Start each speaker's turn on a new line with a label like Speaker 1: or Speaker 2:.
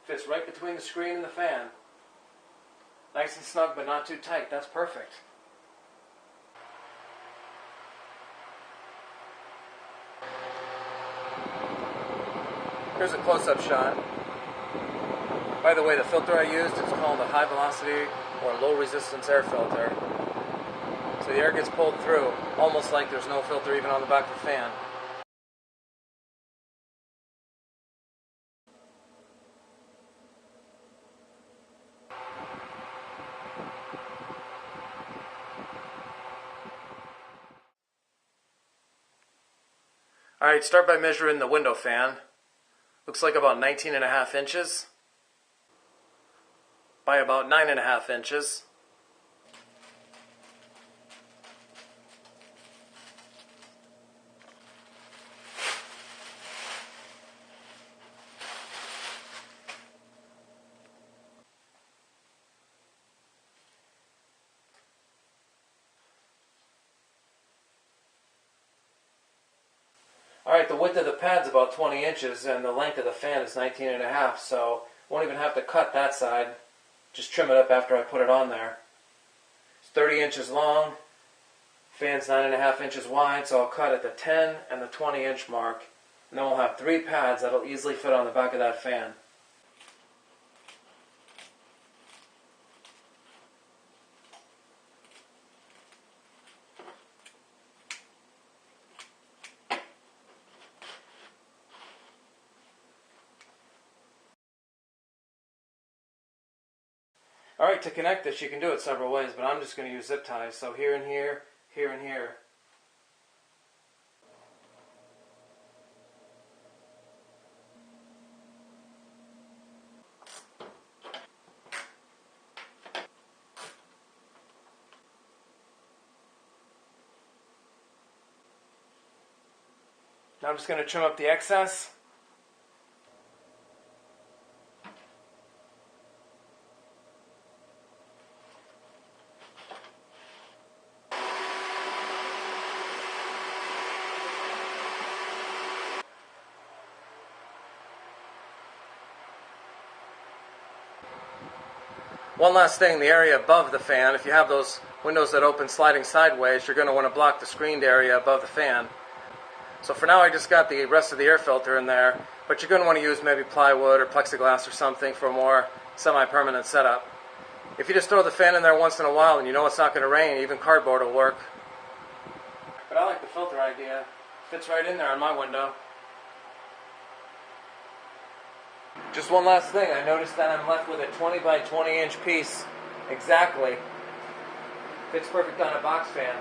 Speaker 1: Fits right between the screen and the fan. Nice and snug, but not too tight. That's perfect. Here's a close-up shot. By the way, the filter I used is called a high velocity or low resistance air filter. So the air gets pulled through, almost like there's no filter even on the back of the fan. Alright, start by measuring the window fan. Looks like about 19.5 inches by about 9.5 inches. Alright, the width of the pad's about 20 inches and the length of the fan is 19.5, so won't even have to cut that side. Just trim it up after I put it on there. It's 30 inches long, fan's 9.5 inches wide, so I'll cut at the 10 and the 20 inch mark. And then we'll have 3 pads that'll easily fit on the back of that fan. Alright, to connect this you can do it several ways, but I'm just going to use zip ties. So here and here, here and here. Now I'm just going to trim up the excess. One last thing, the area above the fan, if you have those windows that open sliding sideways, you're going to want to block the screened area above the fan. So for now I just got the rest of the air filter in there, but you're going to want to use maybe plywood or plexiglass or something for a more semi-permanent setup. If you just throw the fan in there once in a while and you know it's not going to rain, even cardboard will work. But I like the filter idea. Fits right in there on my window. Just one last thing, I noticed that I'm left with a 20 by 20 inch piece exactly. Fits perfect on a box fan.